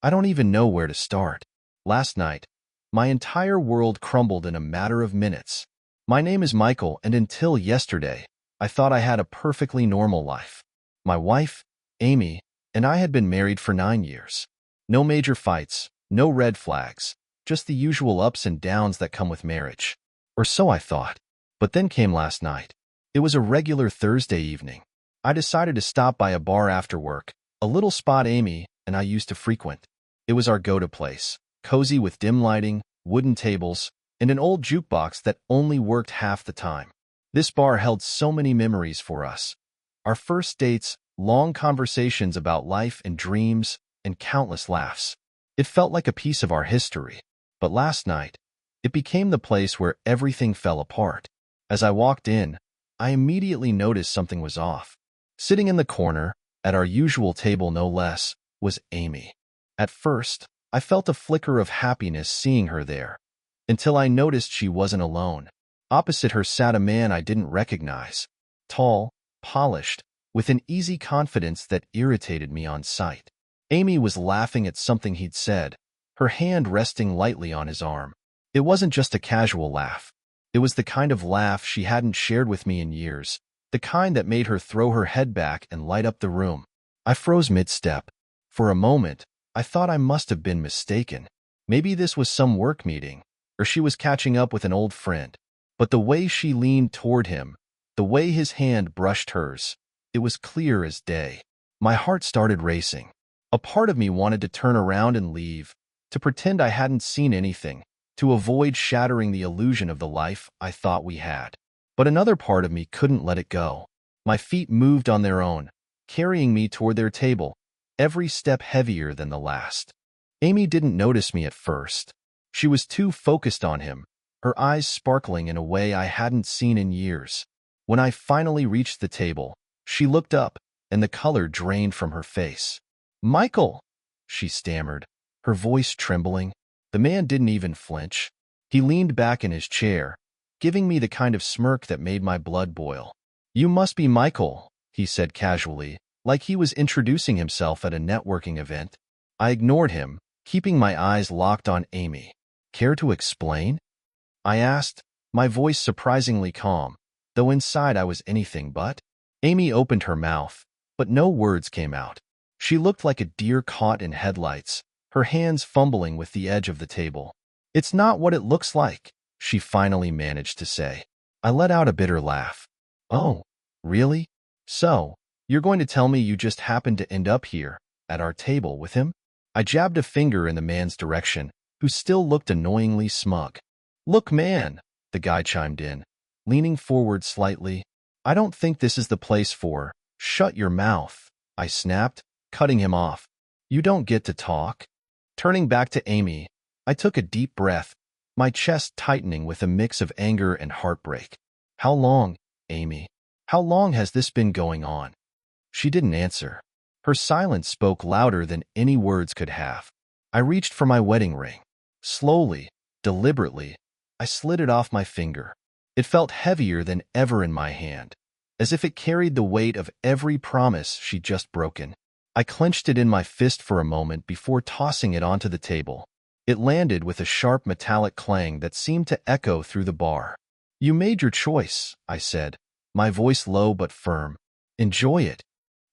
I don't even know where to start. Last night, my entire world crumbled in a matter of minutes. My name is Michael, and until yesterday, I thought I had a perfectly normal life. My wife, Amy, and I had been married for 9 years. No major fights, no red flags, just the usual ups and downs that come with marriage. Or so I thought. But then came last night. It was a regular Thursday evening. I decided to stop by a bar after work, a little spot Amy and I used to frequent. It was our go-to place, cozy with dim lighting, wooden tables, and an old jukebox that only worked half the time. This bar held so many memories for us. Our first dates, long conversations about life and dreams, and countless laughs. It felt like a piece of our history. But last night, it became the place where everything fell apart. As I walked in, I immediately noticed something was off. Sitting in the corner, at our usual table no less, was Amy. At first, I felt a flicker of happiness seeing her there, until I noticed she wasn't alone. Opposite her sat a man I didn't recognize, tall, polished, with an easy confidence that irritated me on sight. Amy was laughing at something he'd said, her hand resting lightly on his arm. It wasn't just a casual laugh. It was the kind of laugh she hadn't shared with me in years, the kind that made her throw her head back and light up the room. I froze mid-step. For a moment, I thought I must have been mistaken. Maybe this was some work meeting, or she was catching up with an old friend. But the way she leaned toward him, the way his hand brushed hers, it was clear as day. My heart started racing. A part of me wanted to turn around and leave, to pretend I hadn't seen anything, to avoid shattering the illusion of the life I thought we had. But another part of me couldn't let it go. My feet moved on their own, carrying me toward their table, every step heavier than the last. Amy didn't notice me at first. She was too focused on him, her eyes sparkling in a way I hadn't seen in years. When I finally reached the table, she looked up, and the color drained from her face. "Michael," she stammered, her voice trembling. The man didn't even flinch. He leaned back in his chair, giving me the kind of smirk that made my blood boil. "You must be Michael," he said casually, like he was introducing himself at a networking event. I ignored him, keeping my eyes locked on Amy. "Care to explain?" I asked, my voice surprisingly calm, though inside I was anything but. Amy opened her mouth, but no words came out. She looked like a deer caught in headlights, her hands fumbling with the edge of the table. "It's not what it looks like," she finally managed to say. I let out a bitter laugh. "Oh, really? So, you're going to tell me you just happened to end up here, at our table with him?" I jabbed a finger in the man's direction, who still looked annoyingly smug. "Look, man," the guy chimed in, leaning forward slightly. "I don't think this is the place for—" "Shut your mouth," I snapped, cutting him off. "You don't get to talk." Turning back to Amy, I took a deep breath, my chest tightening with a mix of anger and heartbreak. "How long, Amy? How long has this been going on?" She didn't answer. Her silence spoke louder than any words could have. I reached for my wedding ring. Slowly, deliberately, I slid it off my finger. It felt heavier than ever in my hand, as if it carried the weight of every promise she'd just broken. I clenched it in my fist for a moment before tossing it onto the table. It landed with a sharp metallic clang that seemed to echo through the bar. "You made your choice," I said, my voice low but firm. "Enjoy it."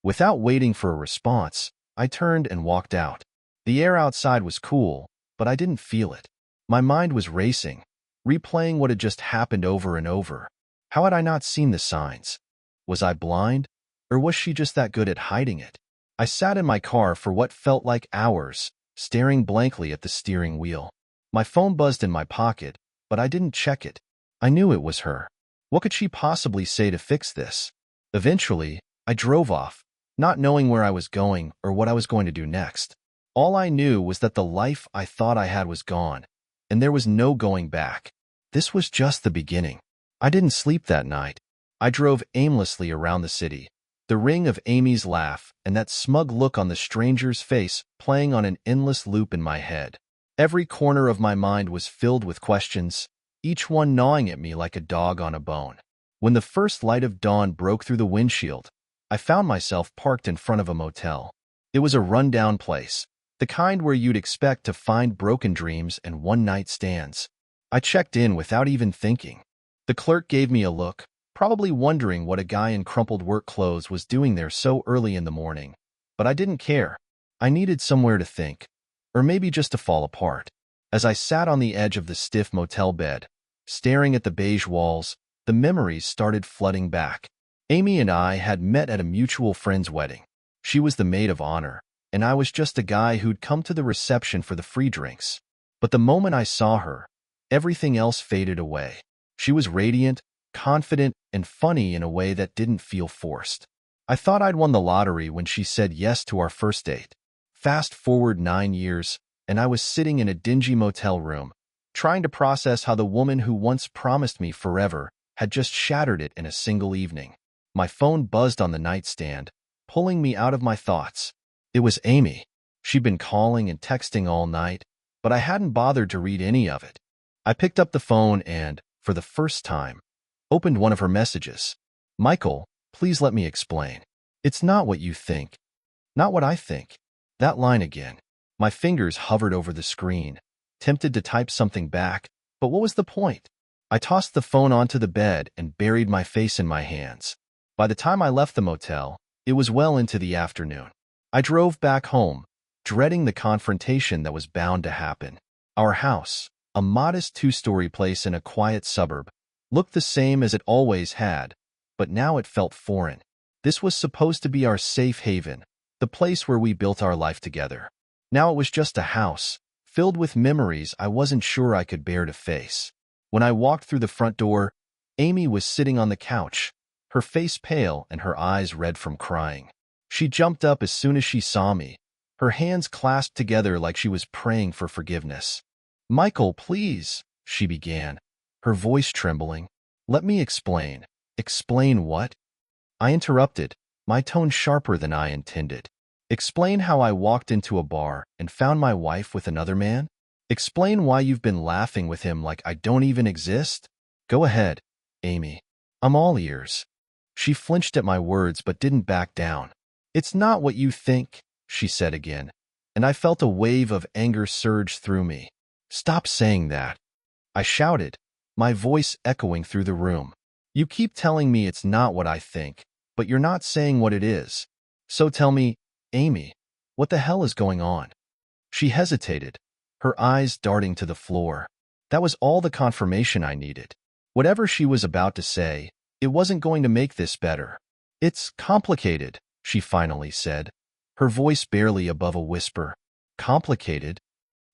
Without waiting for a response, I turned and walked out. The air outside was cool, but I didn't feel it. My mind was racing, replaying what had just happened over and over. How had I not seen the signs? Was I blind, or was she just that good at hiding it? I sat in my car for what felt like hours, staring blankly at the steering wheel. My phone buzzed in my pocket, but I didn't check it. I knew it was her. What could she possibly say to fix this? Eventually, I drove off, not knowing where I was going or what I was going to do next. All I knew was that the life I thought I had was gone, and there was no going back. This was just the beginning. I didn't sleep that night. I drove aimlessly around the city, the ring of Amy's laugh and that smug look on the stranger's face playing on an endless loop in my head. Every corner of my mind was filled with questions, each one gnawing at me like a dog on a bone. When the first light of dawn broke through the windshield, I found myself parked in front of a motel. It was a rundown place, The kind where you'd expect to find broken dreams and one-night stands. I checked in without even thinking. The clerk gave me a look, probably wondering what a guy in crumpled work clothes was doing there so early in the morning. But I didn't care. I needed somewhere to think, or maybe just to fall apart. As I sat on the edge of the stiff motel bed, staring at the beige walls, the memories started flooding back. Amy and I had met at a mutual friend's wedding. She was the maid of honor, and I was just a guy who'd come to the reception for the free drinks. But the moment I saw her, everything else faded away. She was radiant, confident, and funny in a way that didn't feel forced. I thought I'd won the lottery when she said yes to our first date. Fast forward 9 years, and I was sitting in a dingy motel room, trying to process how the woman who once promised me forever had just shattered it in a single evening. My phone buzzed on the nightstand, pulling me out of my thoughts. It was Amy. She'd been calling and texting all night, but I hadn't bothered to read any of it. I picked up the phone and, for the first time, opened one of her messages. "Michael, please let me explain. It's not what you think. Not what I think." That line again. My fingers hovered over the screen, tempted to type something back, but what was the point? I tossed the phone onto the bed and buried my face in my hands. By the time I left the motel, it was well into the afternoon. I drove back home, dreading the confrontation that was bound to happen. Our house, a modest 2-story place in a quiet suburb, looked the same as it always had, but now it felt foreign. This was supposed to be our safe haven, the place where we built our life together. Now it was just a house, filled with memories I wasn't sure I could bear to face. When I walked through the front door, Amy was sitting on the couch, her face pale and her eyes red from crying. She jumped up as soon as she saw me, her hands clasped together like she was praying for forgiveness. "Michael, please," she began, her voice trembling. "Let me explain." "Explain what?" I interrupted, my tone sharper than I intended. "Explain how I walked into a bar and found my wife with another man? Explain why you've been laughing with him like I don't even exist? Go ahead, Amy. I'm all ears." She flinched at my words but didn't back down. "It's not what you think," she said again, and I felt a wave of anger surge through me. "Stop saying that," I shouted, my voice echoing through the room. "You keep telling me it's not what I think, but you're not saying what it is. So tell me, Amy, what the hell is going on?" She hesitated, her eyes darting to the floor. That was all the confirmation I needed. Whatever she was about to say, it wasn't going to make this better. "It's complicated," she finally said, her voice barely above a whisper. "Complicated?"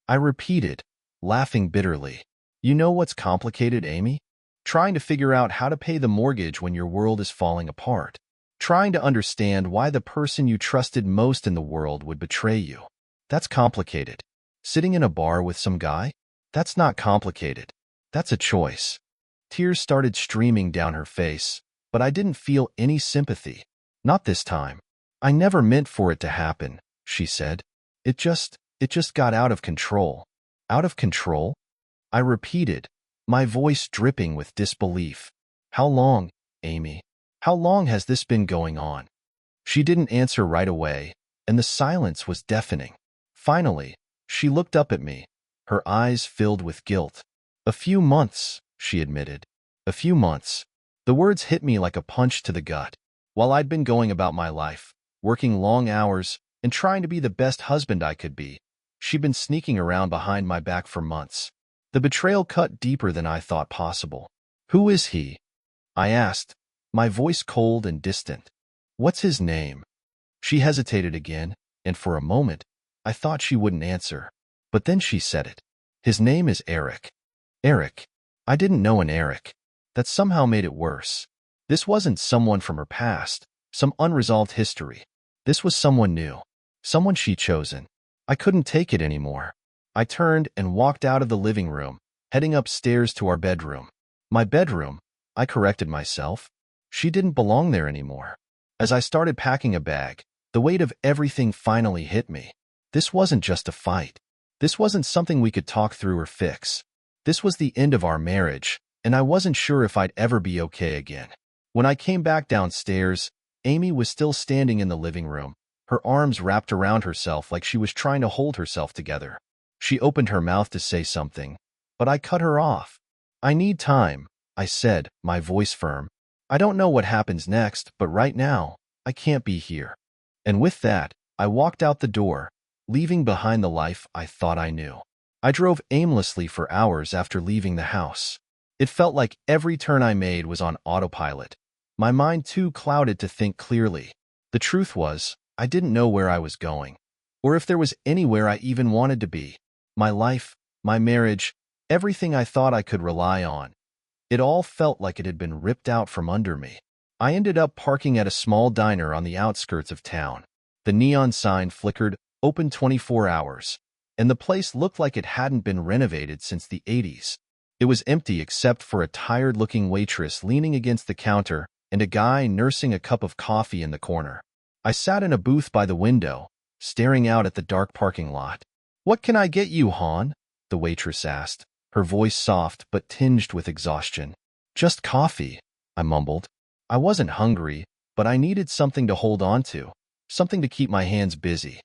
I repeated, laughing bitterly. "You know what's complicated, Amy? Trying to figure out how to pay the mortgage when your world is falling apart. Trying to understand why the person you trusted most in the world would betray you. That's complicated. Sitting in a bar with some guy? That's not complicated. That's a choice." Tears started streaming down her face, but I didn't feel any sympathy. "Not this time. I never meant for it to happen," she said. It just got out of control." "Out of control?" I repeated, my voice dripping with disbelief. "How long, Amy? How long has this been going on?" She didn't answer right away, and the silence was deafening. Finally, she looked up at me, her eyes filled with guilt. "A few months," she admitted. "A few months." The words hit me like a punch to the gut. While I'd been going about my life, working long hours, and trying to be the best husband I could be, she'd been sneaking around behind my back for months. The betrayal cut deeper than I thought possible. "Who is he?" I asked, my voice cold and distant. "What's his name?" She hesitated again, and for a moment, I thought she wouldn't answer. But then she said it. "His name is Eric." Eric. I didn't know an Eric. That somehow made it worse. This wasn't someone from her past, some unresolved history. This was someone new, someone she'd chosen. I couldn't take it anymore. I turned and walked out of the living room, heading upstairs to our bedroom. My bedroom, I corrected myself. She didn't belong there anymore. As I started packing a bag, the weight of everything finally hit me. This wasn't just a fight. This wasn't something we could talk through or fix. This was the end of our marriage, and I wasn't sure if I'd ever be okay again. When I came back downstairs, Amy was still standing in the living room, her arms wrapped around herself like she was trying to hold herself together. She opened her mouth to say something, but I cut her off. "I need time," I said, my voice firm. "I don't know what happens next, but right now, I can't be here." And with that, I walked out the door, leaving behind the life I thought I knew. I drove aimlessly for hours after leaving the house. It felt like every turn I made was on autopilot, my mind too clouded to think clearly. The truth was, I didn't know where I was going, or if there was anywhere I even wanted to be. My life, my marriage, everything I thought I could rely on. It all felt like it had been ripped out from under me. I ended up parking at a small diner on the outskirts of town. The neon sign flickered, open 24 hours, and the place looked like it hadn't been renovated since the 80s. It was empty except for a tired-looking waitress leaning against the counter and a guy nursing a cup of coffee in the corner. I sat in a booth by the window, staring out at the dark parking lot. "What can I get you, hon?" the waitress asked, her voice soft but tinged with exhaustion. "Just coffee," I mumbled. I wasn't hungry, but I needed something to hold on to, something to keep my hands busy.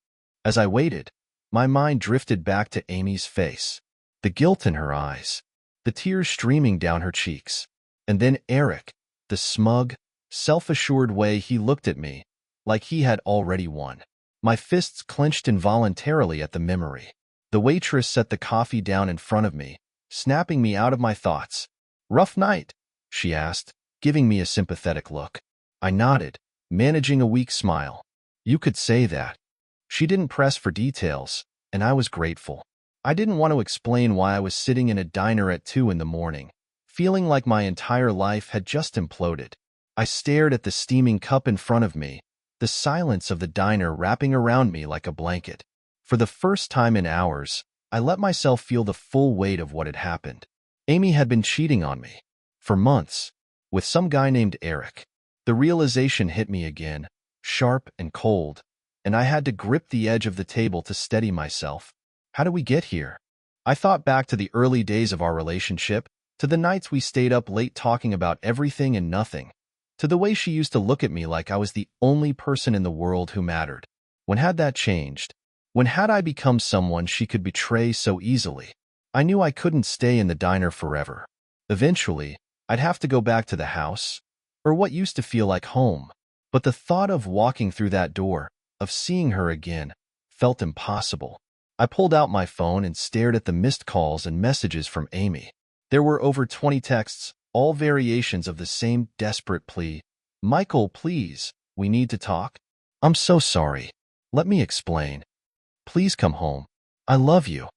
As I waited, my mind drifted back to Amy's face, the guilt in her eyes, the tears streaming down her cheeks. And then Eric, the smug, self-assured way he looked at me, like he had already won. My fists clenched involuntarily at the memory. The waitress set the coffee down in front of me, snapping me out of my thoughts. "Rough night?" she asked, giving me a sympathetic look. I nodded, managing a weak smile. "You could say that." She didn't press for details, and I was grateful. I didn't want to explain why I was sitting in a diner at 2 in the morning, feeling like my entire life had just imploded. I stared at the steaming cup in front of me, the silence of the diner wrapping around me like a blanket. For the first time in hours, I let myself feel the full weight of what had happened. Amy had been cheating on me. For months. With some guy named Eric. The realization hit me again, sharp and cold, and I had to grip the edge of the table to steady myself. How did we get here? I thought back to the early days of our relationship, to the nights we stayed up late talking about everything and nothing, to the way she used to look at me like I was the only person in the world who mattered. When had that changed? When had I become someone she could betray so easily? I knew I couldn't stay in the diner forever. Eventually, I'd have to go back to the house, or what used to feel like home. But the thought of walking through that door, of seeing her again, felt impossible. I pulled out my phone and stared at the missed calls and messages from Amy. There were over 20 texts, all variations of the same desperate plea. "Michael, please, we need to talk. I'm so sorry. Let me explain. Please come home. I love you."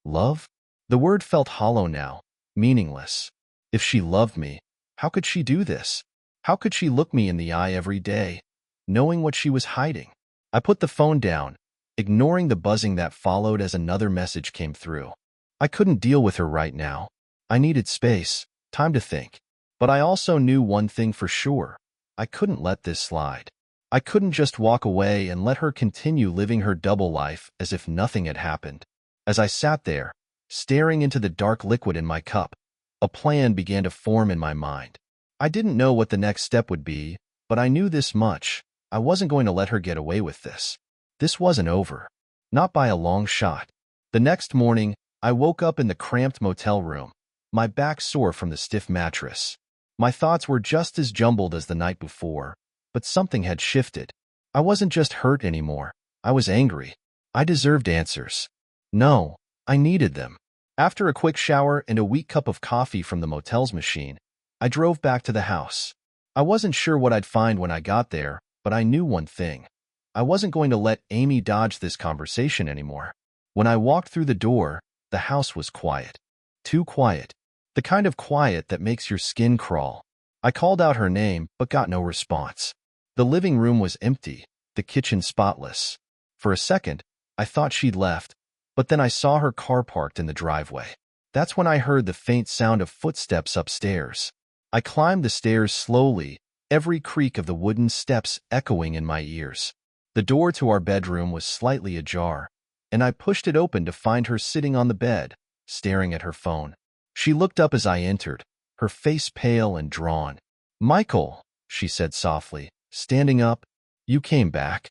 Love? The word felt hollow now, meaningless. If she loved me, how could she do this? How could she look me in the eye every day, knowing what she was hiding? I put the phone down, ignoring the buzzing that followed as another message came through. I couldn't deal with her right now. I needed space, time to think. But I also knew one thing for sure. I couldn't let this slide. I couldn't just walk away and let her continue living her double life as if nothing had happened. As I sat there, staring into the dark liquid in my cup, a plan began to form in my mind. I didn't know what the next step would be, but I knew this much. I wasn't going to let her get away with this. This wasn't over. Not by a long shot. The next morning, I woke up in the cramped motel room, my back sore from the stiff mattress. My thoughts were just as jumbled as the night before, but something had shifted. I wasn't just hurt anymore. I was angry. I deserved answers. No, I needed them. After a quick shower and a weak cup of coffee from the motel's machine, I drove back to the house. I wasn't sure what I'd find when I got there, but I knew one thing. I wasn't going to let Amy dodge this conversation anymore. When I walked through the door, the house was quiet. Too quiet. The kind of quiet that makes your skin crawl. I called out her name, but got no response. The living room was empty, the kitchen spotless. For a second, I thought she'd left, but then I saw her car parked in the driveway. That's when I heard the faint sound of footsteps upstairs. I climbed the stairs slowly, every creak of the wooden steps echoing in my ears. The door to our bedroom was slightly ajar, and I pushed it open to find her sitting on the bed, staring at her phone. She looked up as I entered, her face pale and drawn. "Michael," she said softly, standing up, "you came back."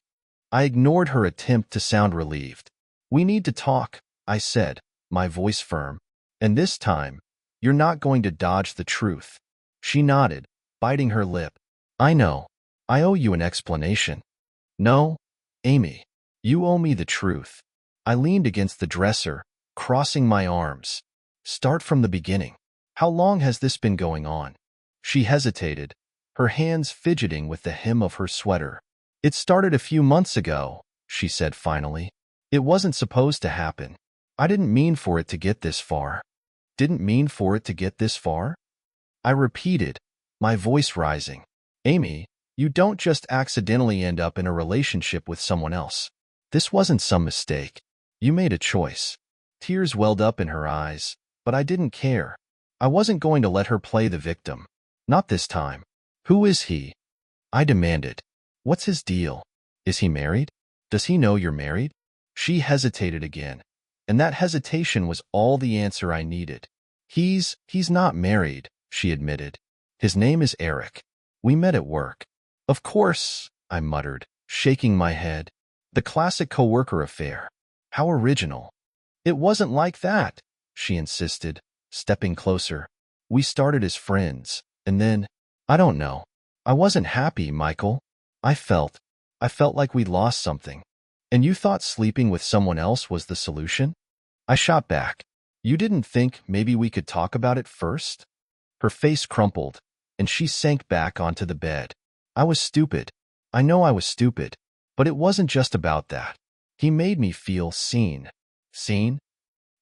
I ignored her attempt to sound relieved. We need to talk, I said, my voice firm. And this time, you're not going to dodge the truth. She nodded, biting her lip. I know. I owe you an explanation. No, Amy. You owe me the truth. I leaned against the dresser, crossing my arms. Start from the beginning. How long has this been going on? She hesitated, her hands fidgeting with the hem of her sweater. It started a few months ago, she said finally. It wasn't supposed to happen. I didn't mean for it to get this far. Didn't mean for it to get this far? I repeated, my voice rising. Amy, you don't just accidentally end up in a relationship with someone else. This wasn't some mistake. You made a choice. Tears welled up in her eyes, but I didn't care. I wasn't going to let her play the victim. Not this time. Who is he? I demanded. What's his deal? Is he married? Does he know you're married? She hesitated again, and that hesitation was all the answer I needed. He's not married, she admitted. His name is Eric. We met at work. Of course, I muttered, shaking my head. The classic coworker affair. How original. It wasn't like that, she insisted, stepping closer. We started as friends, and then, I don't know. I wasn't happy, Michael. I felt like we'd lost something. And you thought sleeping with someone else was the solution? I shot back. You didn't think maybe we could talk about it first? Her face crumpled, and she sank back onto the bed. I was stupid. I know I was stupid, but it wasn't just about that. He made me feel seen. Seen?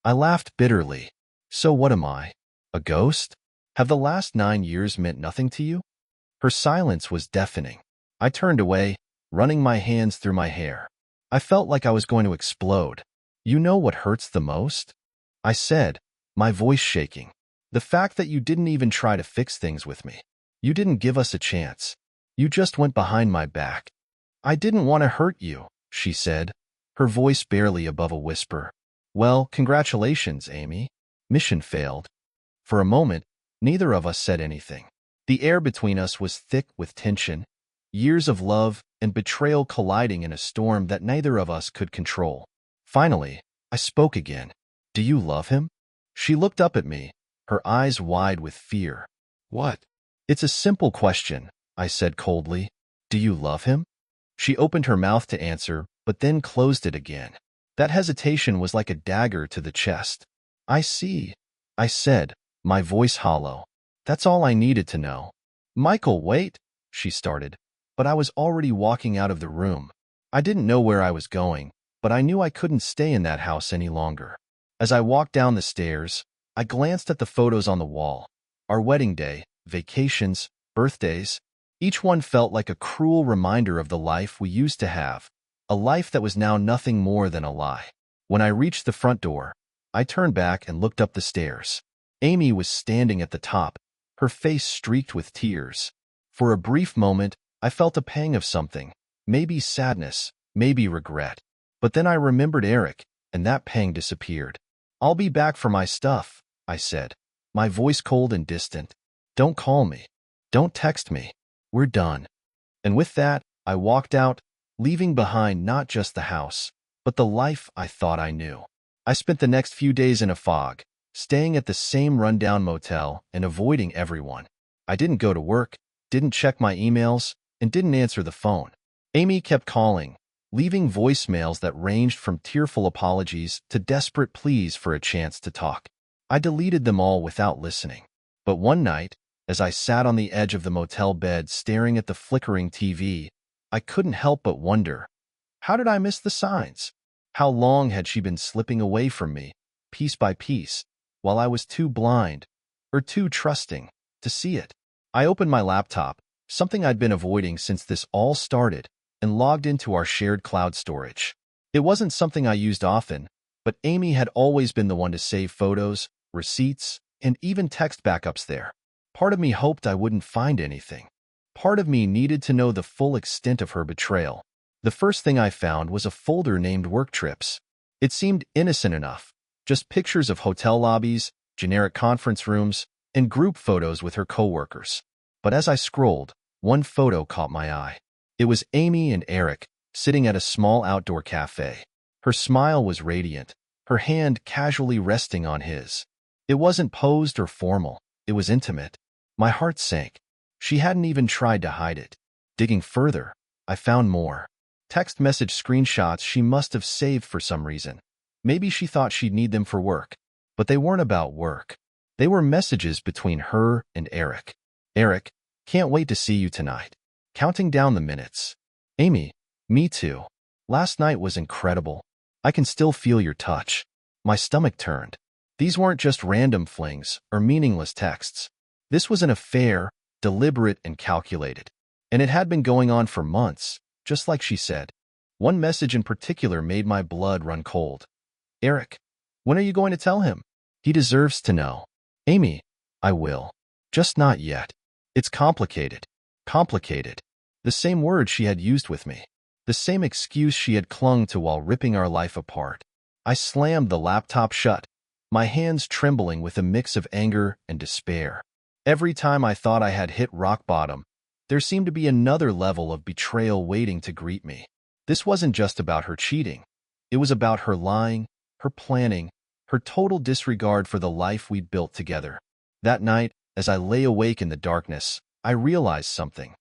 I laughed bitterly. So what am I? A ghost? Have the last 9 years meant nothing to you? Her silence was deafening. I turned away, running my hands through my hair. I felt like I was going to explode. You know what hurts the most? I said, my voice shaking. The fact that you didn't even try to fix things with me. You didn't give us a chance. You just went behind my back. I didn't want to hurt you, she said, her voice barely above a whisper. Well, congratulations, Amy. Mission failed. For a moment, neither of us said anything. The air between us was thick with tension, years of love and betrayal colliding in a storm that neither of us could control. Finally, I spoke again. Do you love him? She looked up at me, her eyes wide with fear. What? It's a simple question, I said coldly. Do you love him? She opened her mouth to answer, but then closed it again. That hesitation was like a dagger to the chest. I see, I said, my voice hollow. That's all I needed to know. Michael, wait, she started, but I was already walking out of the room. I didn't know where I was going, but I knew I couldn't stay in that house any longer. As I walked down the stairs, I glanced at the photos on the wall. Our wedding day, vacations, birthdays. Each one felt like a cruel reminder of the life we used to have, a life that was now nothing more than a lie. When I reached the front door, I turned back and looked up the stairs. Amy was standing at the top, her face streaked with tears. For a brief moment, I felt a pang of something, maybe sadness, maybe regret. But then I remembered Eric, and that pang disappeared. I'll be back for my stuff, I said, my voice cold and distant. Don't call me. Don't text me. We're done. And with that, I walked out, leaving behind not just the house, but the life I thought I knew. I spent the next few days in a fog, staying at the same rundown motel and avoiding everyone. I didn't go to work, didn't check my emails, and didn't answer the phone. Amy kept calling, leaving voicemails that ranged from tearful apologies to desperate pleas for a chance to talk. I deleted them all without listening. But one night, as I sat on the edge of the motel bed staring at the flickering TV, I couldn't help but wonder, how did I miss the signs? How long had she been slipping away from me, piece by piece, while I was too blind, or too trusting, to see it? I opened my laptop, something I'd been avoiding since this all started, and logged into our shared cloud storage. It wasn't something I used often, but Amy had always been the one to save photos, receipts, and even text backups there. Part of me hoped I wouldn't find anything. Part of me needed to know the full extent of her betrayal. The first thing I found was a folder named Work Trips. It seemed innocent enough, just pictures of hotel lobbies, generic conference rooms, and group photos with her coworkers. But as I scrolled, one photo caught my eye. It was Amy and Eric, sitting at a small outdoor cafe. Her smile was radiant, her hand casually resting on his. It wasn't posed or formal, it was intimate. My heart sank. She hadn't even tried to hide it. Digging further, I found more. Text message screenshots she must have saved for some reason. Maybe she thought she'd need them for work. But they weren't about work. They were messages between her and Eric. Eric, can't wait to see you tonight. Counting down the minutes. Amy, me too. Last night was incredible. I can still feel your touch. My stomach turned. These weren't just random flings or meaningless texts. This was an affair, deliberate and calculated. And it had been going on for months, just like she said. One message in particular made my blood run cold. Eric, when are you going to tell him? He deserves to know. Amy, I will. Just not yet. It's complicated. Complicated. The same word she had used with me. The same excuse she had clung to while ripping our life apart. I slammed the laptop shut, my hands trembling with a mix of anger and despair. Every time I thought I had hit rock bottom, there seemed to be another level of betrayal waiting to greet me. This wasn't just about her cheating. It was about her lying, her planning, her total disregard for the life we'd built together. That night, as I lay awake in the darkness, I realized something.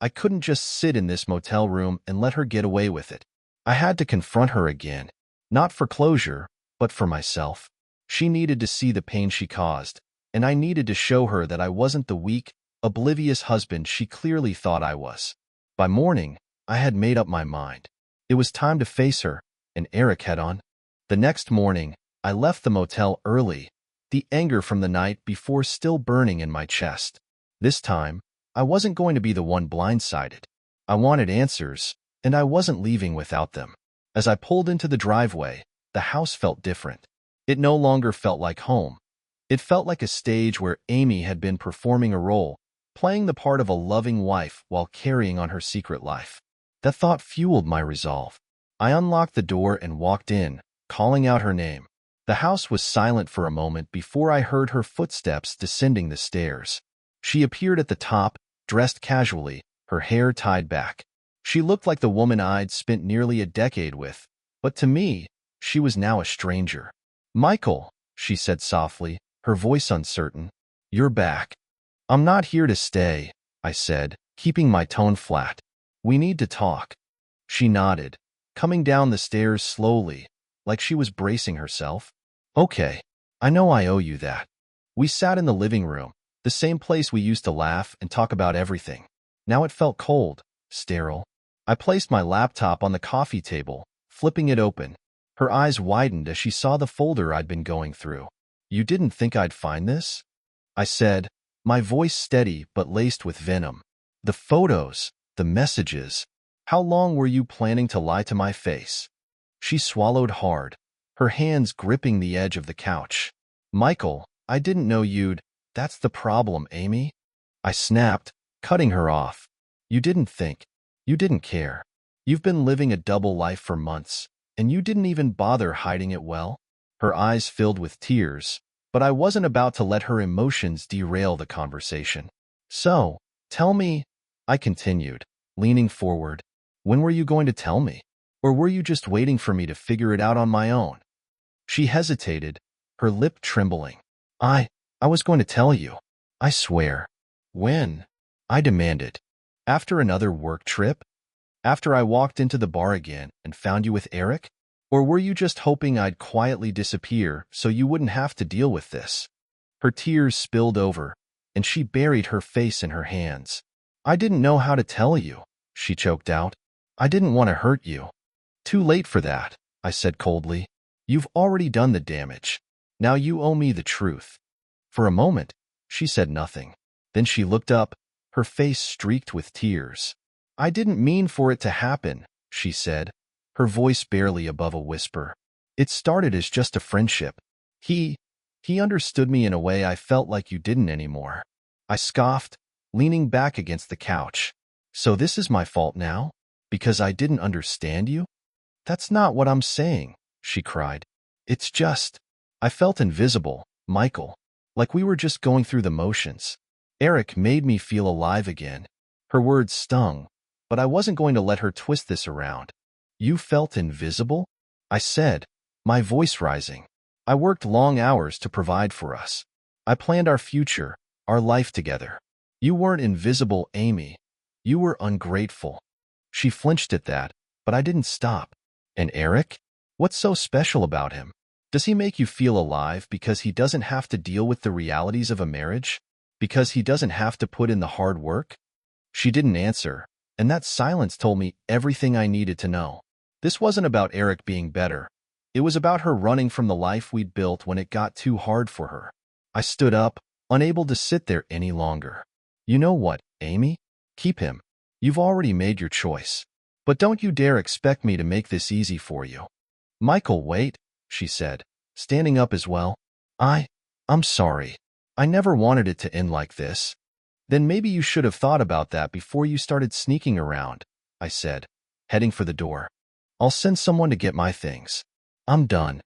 I couldn't just sit in this motel room and let her get away with it. I had to confront her again, not for closure, but for myself. She needed to see the pain she caused, and I needed to show her that I wasn't the weak, oblivious husband she clearly thought I was. By morning, I had made up my mind. It was time to face her, and Eric head on. The next morning, I left the motel early, the anger from the night before still burning in my chest. This time, I wasn't going to be the one blindsided. I wanted answers, and I wasn't leaving without them. As I pulled into the driveway, the house felt different. It no longer felt like home. It felt like a stage where Amy had been performing a role, playing the part of a loving wife while carrying on her secret life. That thought fueled my resolve. I unlocked the door and walked in, calling out her name. The house was silent for a moment before I heard her footsteps descending the stairs. She appeared at the top, dressed casually, her hair tied back. She looked like the woman I'd spent nearly a decade with, but to me, she was now a stranger. Michael, she said softly, her voice uncertain. You're back. I'm not here to stay, I said, keeping my tone flat. We need to talk. She nodded, coming down the stairs slowly, like she was bracing herself. Okay, I know I owe you that. We sat in the living room, the same place we used to laugh and talk about everything. Now it felt cold, sterile. I placed my laptop on the coffee table, flipping it open. Her eyes widened as she saw the folder I'd been going through. You didn't think I'd find this? I said, my voice steady but laced with venom. The photos, the messages. How long were you planning to lie to my face? She swallowed hard, her hands gripping the edge of the couch. Michael, I didn't know you'd. That's the problem, Amy. I snapped, cutting her off. You didn't think. You didn't care. You've been living a double life for months, and you didn't even bother hiding it well. Her eyes filled with tears, but I wasn't about to let her emotions derail the conversation. So, tell me, I continued, leaning forward. When were you going to tell me? Or were you just waiting for me to figure it out on my own? She hesitated, her lip trembling. I was going to tell you. I swear. When? I demanded. After another work trip? After I walked into the bar again and found you with Eric? Or were you just hoping I'd quietly disappear so you wouldn't have to deal with this? Her tears spilled over, and she buried her face in her hands. I didn't know how to tell you, she choked out. I didn't want to hurt you. Too late for that, I said coldly. You've already done the damage. Now you owe me the truth. For a moment, she said nothing. Then she looked up, her face streaked with tears. I didn't mean for it to happen, she said, her voice barely above a whisper. It started as just a friendship. He understood me in a way I felt like you didn't anymore. I scoffed, leaning back against the couch. So this is my fault now? Because I didn't understand you? That's not what I'm saying, she cried. It's just, I felt invisible, Michael. Like we were just going through the motions. Eric made me feel alive again. Her words stung, but I wasn't going to let her twist this around. You felt invisible? I said, my voice rising. I worked long hours to provide for us. I planned our future, our life together. You weren't invisible, Amy. You were ungrateful. She flinched at that, but I didn't stop. And Eric? What's so special about him? Does he make you feel alive because he doesn't have to deal with the realities of a marriage? Because he doesn't have to put in the hard work? She didn't answer, and that silence told me everything I needed to know. This wasn't about Eric being better. It was about her running from the life we'd built when it got too hard for her. I stood up, unable to sit there any longer. You know what, Amy? Keep him. You've already made your choice. But don't you dare expect me to make this easy for you. Michael, wait, she said, standing up as well. I'm sorry. I never wanted it to end like this. Then maybe you should have thought about that before you started sneaking around, I said, heading for the door. I'll send someone to get my things. I'm done.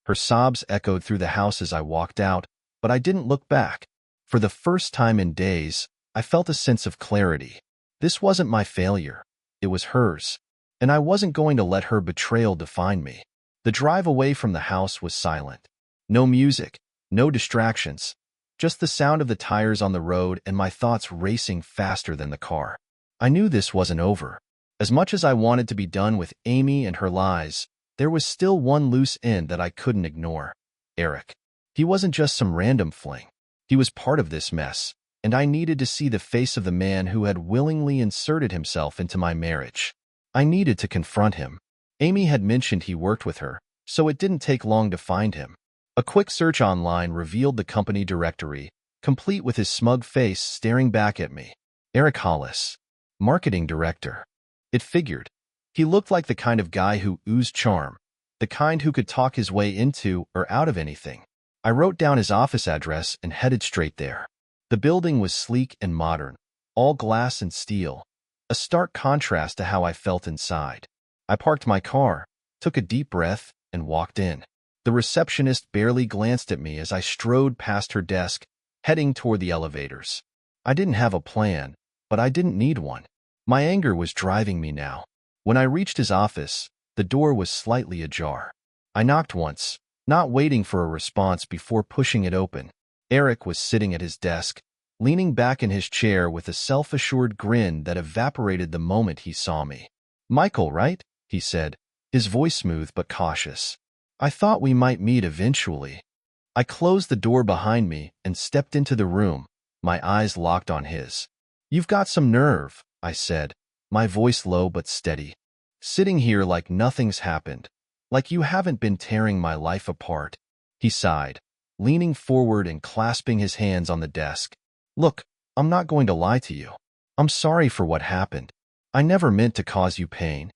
Her sobs echoed through the house as I walked out, but I didn't look back. For the first time in days, I felt a sense of clarity. This wasn't my failure. It was hers. And I wasn't going to let her betrayal define me. The drive away from the house was silent. No music, no distractions, just the sound of the tires on the road and my thoughts racing faster than the car. I knew this wasn't over. As much as I wanted to be done with Amy and her lies, there was still one loose end that I couldn't ignore. Eric. He wasn't just some random fling. He was part of this mess, and I needed to see the face of the man who had willingly inserted himself into my marriage. I needed to confront him. Amy had mentioned he worked with her, so it didn't take long to find him. A quick search online revealed the company directory, complete with his smug face staring back at me. Eric Hollis, marketing director. It figured. He looked like the kind of guy who oozed charm, the kind who could talk his way into or out of anything. I wrote down his office address and headed straight there. The building was sleek and modern, all glass and steel, a stark contrast to how I felt inside. I parked my car, took a deep breath, and walked in. The receptionist barely glanced at me as I strode past her desk, heading toward the elevators. I didn't have a plan, but I didn't need one. My anger was driving me now. When I reached his office, the door was slightly ajar. I knocked once, not waiting for a response before pushing it open. Eric was sitting at his desk, leaning back in his chair with a self-assured grin that evaporated the moment he saw me. Michael, right? He said, his voice smooth but cautious. I thought we might meet eventually. I closed the door behind me and stepped into the room, my eyes locked on his. You've got some nerve, I said, my voice low but steady. Sitting here like nothing's happened, like you haven't been tearing my life apart. He sighed, leaning forward and clasping his hands on the desk. Look, I'm not going to lie to you. I'm sorry for what happened. I never meant to cause you pain.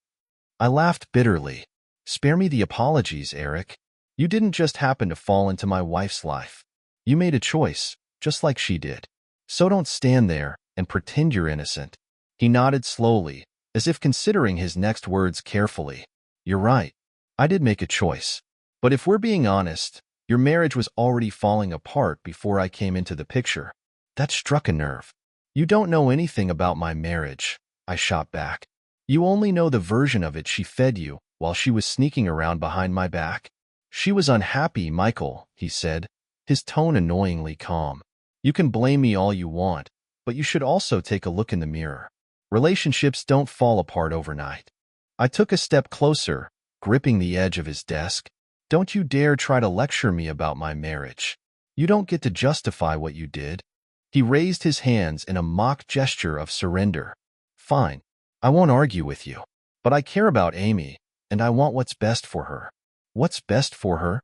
I laughed bitterly. Spare me the apologies, Eric. You didn't just happen to fall into my wife's life. You made a choice, just like she did. So don't stand there and pretend you're innocent. He nodded slowly, as if considering his next words carefully. You're right. I did make a choice. But if we're being honest, your marriage was already falling apart before I came into the picture. That struck a nerve. You don't know anything about my marriage, I shot back. You only know the version of it she fed you while she was sneaking around behind my back. She was unhappy, Michael, he said, his tone annoyingly calm. You can blame me all you want, but you should also take a look in the mirror. Relationships don't fall apart overnight. I took a step closer, gripping the edge of his desk. Don't you dare try to lecture me about my marriage. You don't get to justify what you did. He raised his hands in a mock gesture of surrender. Fine. I won't argue with you. But I care about Amy, and I want what's best for her. What's best for her?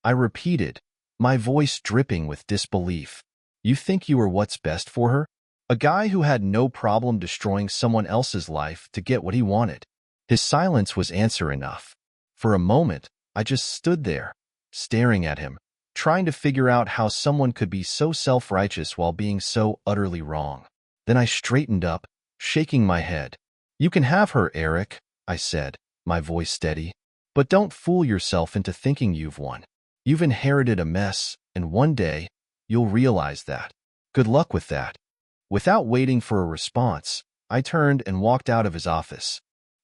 I repeated, my voice dripping with disbelief. You think you were what's best for her? A guy who had no problem destroying someone else's life to get what he wanted. His silence was answer enough. For a moment, I just stood there, staring at him, trying to figure out how someone could be so self-righteous while being so utterly wrong. Then I straightened up, shaking my head. You can have her, Eric, I said, my voice steady. But don't fool yourself into thinking you've won. You've inherited a mess, and one day, you'll realize that. Good luck with that. Without waiting for a response, I turned and walked out of his office.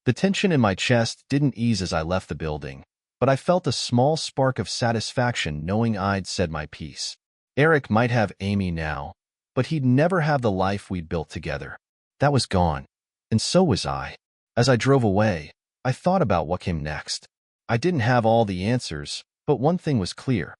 The tension in my chest didn't ease as I left the building, but I felt a small spark of satisfaction knowing I'd said my piece. Eric might have Amy now, but he'd never have the life we'd built together. That was gone, and so was I. As I drove away, I thought about what came next. I didn't have all the answers, but one thing was clear.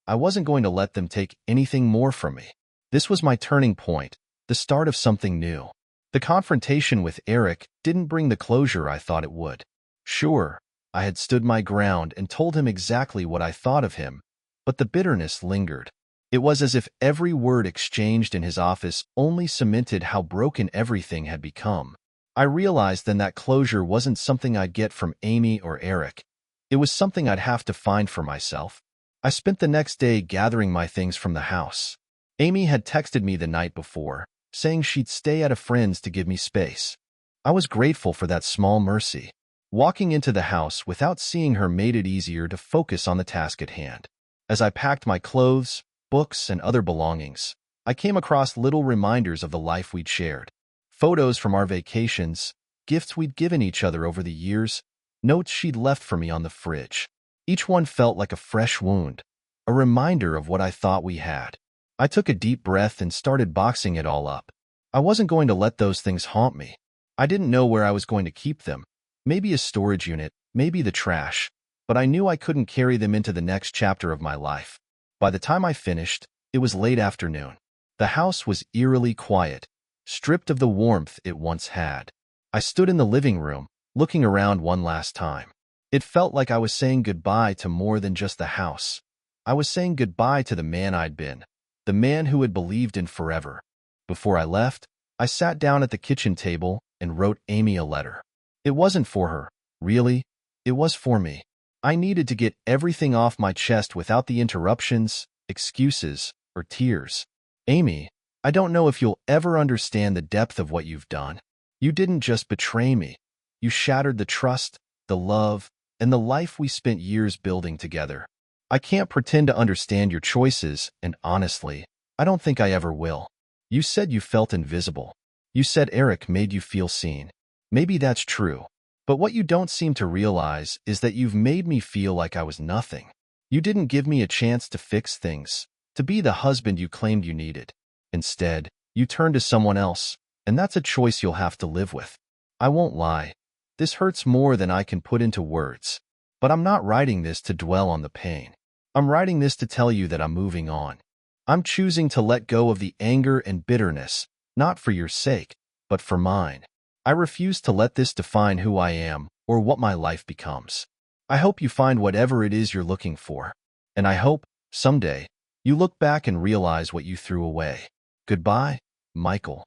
I wasn't going to let them take anything more from me. This was my turning point, the start of something new. The confrontation with Eric didn't bring the closure I thought it would. Sure, I had stood my ground and told him exactly what I thought of him, but the bitterness lingered. It was as if every word exchanged in his office only cemented how broken everything had become. I realized then that closure wasn't something I'd get from Amy or Eric. It was something I'd have to find for myself. I spent the next day gathering my things from the house. Amy had texted me the night before, saying she'd stay at a friend's to give me space. I was grateful for that small mercy. Walking into the house without seeing her made it easier to focus on the task at hand. As I packed my clothes, books, and other belongings, I came across little reminders of the life we'd shared. Photos from our vacations, gifts we'd given each other over the years, notes she'd left for me on the fridge. Each one felt like a fresh wound, a reminder of what I thought we had. I took a deep breath and started boxing it all up. I wasn't going to let those things haunt me. I didn't know where I was going to keep them. Maybe a storage unit, maybe the trash, but I knew I couldn't carry them into the next chapter of my life. By the time I finished, it was late afternoon. The house was eerily quiet, stripped of the warmth it once had. I stood in the living room, looking around one last time. It felt like I was saying goodbye to more than just the house. I was saying goodbye to the man I'd been, the man who had believed in forever. Before I left, I sat down at the kitchen table and wrote Amy a letter. It wasn't for her, really. It was for me. I needed to get everything off my chest without the interruptions, excuses, or tears. Amy, I don't know if you'll ever understand the depth of what you've done. You didn't just betray me. You shattered the trust, the love, and the life we spent years building together. I can't pretend to understand your choices, and honestly, I don't think I ever will. You said you felt invisible. You said Eric made you feel seen. Maybe that's true. But what you don't seem to realize is that you've made me feel like I was nothing. You didn't give me a chance to fix things, to be the husband you claimed you needed. Instead, you turned to someone else, and that's a choice you'll have to live with. I won't lie. This hurts more than I can put into words. But I'm not writing this to dwell on the pain. I'm writing this to tell you that I'm moving on. I'm choosing to let go of the anger and bitterness, not for your sake, but for mine. I refuse to let this define who I am or what my life becomes. I hope you find whatever it is you're looking for. And I hope, someday, you look back and realize what you threw away. Goodbye, Michael.